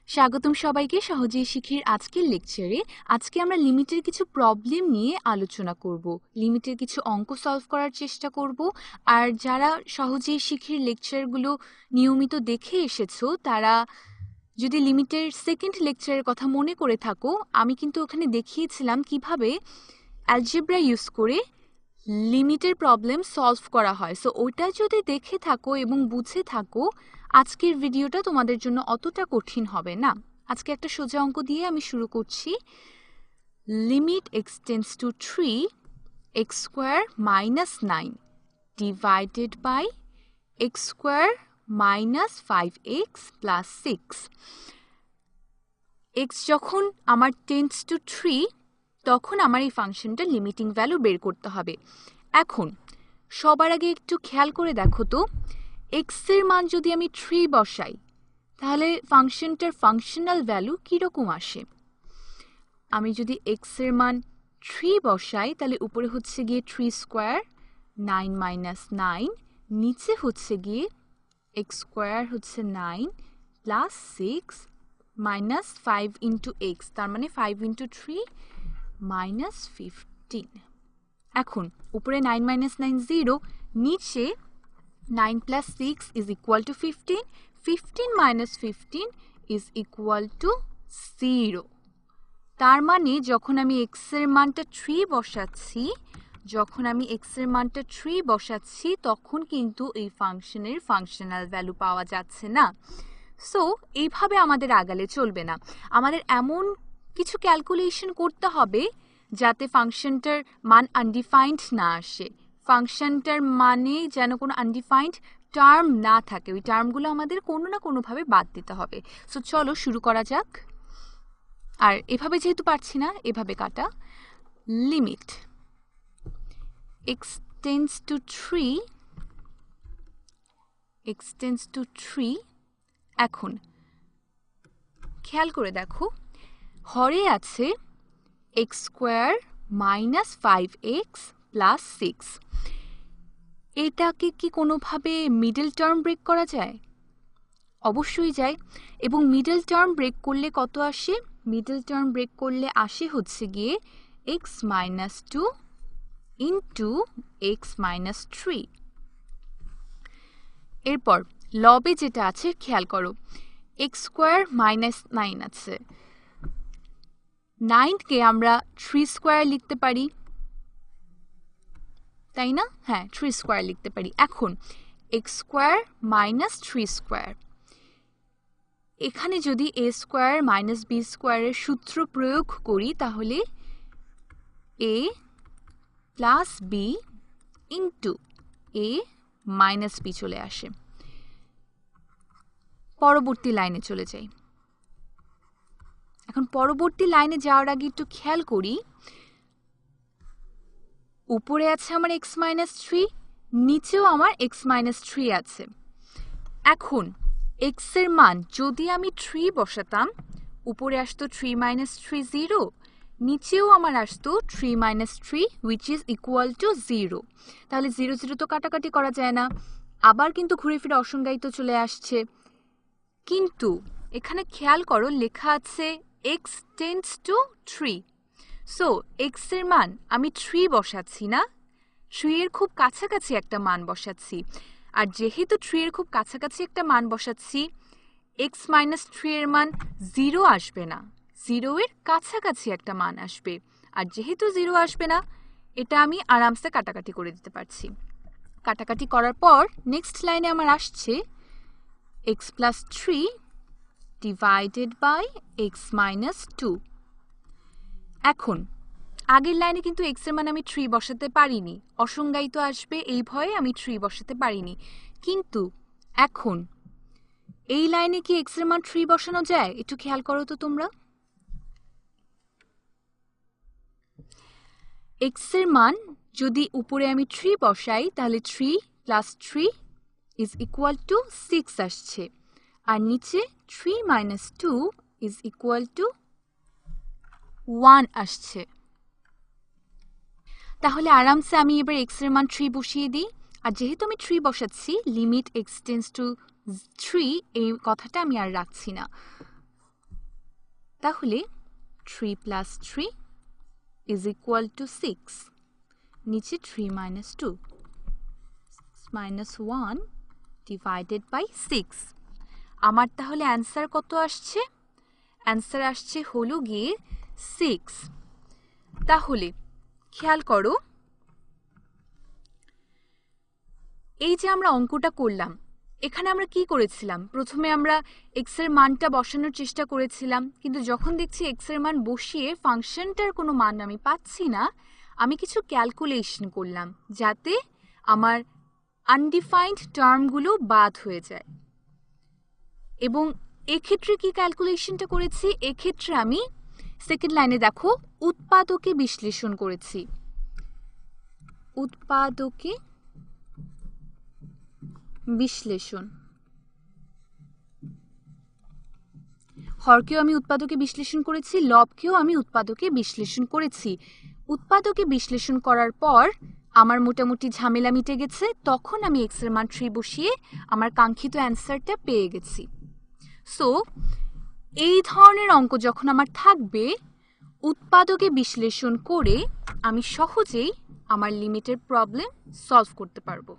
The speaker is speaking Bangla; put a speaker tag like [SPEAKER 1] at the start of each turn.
[SPEAKER 1] স্বাগতম সবাইকে সহজেই শিখির আজকের লেকচারে। আজকে আমরা লিমিটের কিছু প্রবলেম নিয়ে আলোচনা করব, লিমিটের কিছু অঙ্ক সলভ করার চেষ্টা করব। আর যারা সহজেই শিখির লেকচারগুলো নিয়মিত দেখে এসেছো তারা যদি লিমিটের সেকেন্ড লেকচারের কথা মনে করে থাকো, আমি কিন্তু ওখানে দেখিয়েছিলাম কিভাবে অ্যালজেব্রা ইউজ করে লিমিটের প্রবলেম সলভ করা হয়। সো ওটা যদি দেখে থাকো এবং বুঝে থাকো, আজকের ভিডিওটা তোমাদের জন্য অতটা কঠিন হবে না। আজকে একটা সোজা অঙ্ক দিয়ে আমি শুরু করছি। Limit x tends to 3 x square minus 9 divided by x square minus 5x plus 6। x যখন আমার টেন্ডস টু 3 তখন আমার এই ফাংশনটা লিমিটিং ভ্যালু বের করতে হবে। এখন সবার আগে একটু খেয়াল করে দেখো তো, x এর মান যদি আমি 3 বসাই তাহলে ফাংশনটার ফাংশনাল ভ্যালু কীরকম আসে? আমি যদি x এর মান 3 বসাই তাহলে উপরে হচ্ছে গিয়ে 3 স্কোয়ার 9 মাইনাস 9, নিচে হচ্ছে গিয়ে x স্কোয়ার হচ্ছে 9 প্লাস 6 মাইনাস 5 ইন্টু x, তার মানে 5 ইন্টু 3 মাইনাস 15। এখন উপরে 9 মাইনাস 9 0, নিচে 9 plus 6 is equal to 15, 15 minus 15 is equal to 0। তার মানে যখন আমি x এর মানটা 3 বসাচ্ছি তখন কিন্তু এই ফাংশনের ফাংশনাল ভ্যালু পাওয়া যাচ্ছে না। সো এইভাবে আমাদের আগালে চলবে না, আমাদের এমন কিছু ক্যালকুলেশন করতে হবে যাতে ফাংশনটার মান আনডিফাইন্ড না আসে, ফাংশনটার মানে যেন কোনো আনডিফাইন্ড টার্ম না থাকে, ওই টার্মগুলো আমাদের কোনো না কোনোভাবে বাদ দিতে হবে। সো চলো শুরু করা যাক। আর এভাবে যেহেতু পারছি না, এভাবে কাটা। লিমিট x টেন্ডস টু 3 এখন খেয়াল করে দেখো, হরে আছে x square minus 5x plus 6। এটাকে কি কোনোভাবে মিডল টার্ম ব্রেক করা যায়? অবশ্যই যায়। এবং মিডল টার্ম ব্রেক করলে কত আসে? মিডল টার্ম ব্রেক করলে আসে হচ্ছে গিয়ে x minus 2 into x minus 3। এরপর লবে যেটা আছে খেয়াল করো, x স্কোয়ার মাইনাস 9 আছে, 9কে আমরা 3 স্কোয়ার লিখতে পারি, তাই না? হ্যাঁ, 3 স্কোয়ার লিখতে পারি। এখন x স্কোয়ার মাইনাস 3 স্কোয়ার, এখানে যদি a স্কোয়ার মাইনাস b স্কোয়ারের সূত্র প্রয়োগ করি তাহলে a plus b into a minus b চলে আসে। পরবর্তী লাইনে চলে যাই। এখন পরবর্তী লাইনে যাওয়ার আগে একটু খেয়াল করি, উপরে আছে আমার x মাইনাস 3, নিচেও আমার x মাইনাস 3 আছে। এখন x এর মান যদি আমি 3 বসাতাম, উপরে আসতো 3 মাইনাস 3 0, নিচেও আমার আসতো 3 minus 3 which is equal to 0। তাহলে 0 0 তো কাটাকাটি করা যায় না, আবার কিন্তু ঘুরে ফিরে অসংজ্ঞায়িত চলে আসছে। কিন্তু এখানে খেয়াল করো, লেখা আছে x tends to 3। So x এর মান আমি 3 বসাচ্ছি না, 3 এর খুব কাছাকাছি একটা মান বসাচ্ছি। আর যেহেতু 3 এর খুব কাছাকাছি একটা মান বসাচ্ছি, x মাইনাস 3 এর মান 0 আসবে না, 0 এর কাছাকাছি একটা মান আসবে। আর যেহেতু 0 আসবে না, এটা আমি আরামসে কাটাকাটি করে দিতে পারছি। কাটাকাটি করার পর নেক্সট লাইনে আমার আসছে x plus 3 divided by x minus 2। এখন আগের লাইনে কিন্তু x এর মান আমি 3 বসাতে পারিনি, অসংজ্ঞায়িত আসবে এই ভয়ে আমি 3 বসাতে পারিনি। কিন্তু এখন এই লাইনে কি x এর মান 3 বসানো যায়? একটু খেয়াল করো তো তোমরা। x এর মান যদি উপরে আমি 3 বসাই তাহলে 3 প্লাস 3 ইজ ইকুয়াল টু 6 আসছে, আর নিচে 3 মাইনাস 2 ইজ ইকুয়াল টু 1 আসছে। তাহলে আরামসে আমি এবার x এর মান 3 বসিয়ে দিই। আর যেহেতু আমি 3 বসাচ্ছি, লিমিট x টেন্ডস টু 3 এই কথাটা আমি আর রাখছি না। তাহলে 3 + 3 = 6, নিচে 3 - 2, 1 / 6। আমার তাহলে অ্যান্সার কত আসছে? অ্যান্সার আসছে হলো গিয়ে 6। তাহলে খেয়াল করো, এই যে আমরা অঙ্কটা করলাম, এখানে আমরা কি করেছিলাম? প্রথমে আমরা x এর মানটা বসানোর চেষ্টা করেছিলাম, কিন্তু যখন দেখছি x এর মান বসিয়ে ফাংশনটার কোনো মান আমি পাচ্ছি না, আমি কিছু ক্যালকুলেশন করলাম যাতে আমার আনডিফাইন্ড টার্মগুলো বাদ হয়ে যায়। এবং এক্ষেত্রে কি ক্যালকুলেশনটা করেছি? এক্ষেত্রে আমি সেকেন্ড লাইনে দেখো উৎপাদকে বিশ্লেষণ করেছি। উৎপাদকে বিশ্লেষণ, হরকেও আমি উৎপাদকে বিশ্লেষণ করেছি, লবকেও আমি উৎপাদকে বিশ্লেষণ করেছি। উৎপাদকে বিশ্লেষণ করার পর আমার মোটামুটি ঝামেলা মিটে গেছে, তখন আমি x এর মান 3 বসিয়ে আমার কাঙ্ক্ষিত অ্যান্সারটা পেয়ে গেছি। সো এই ধরনের অঙ্ক যখন আমার থাকবে, উৎপাদকে বিশ্লেষণ করে আমি সহজেই আমার লিমিটের প্রবলেম সলভ করতে পারবো।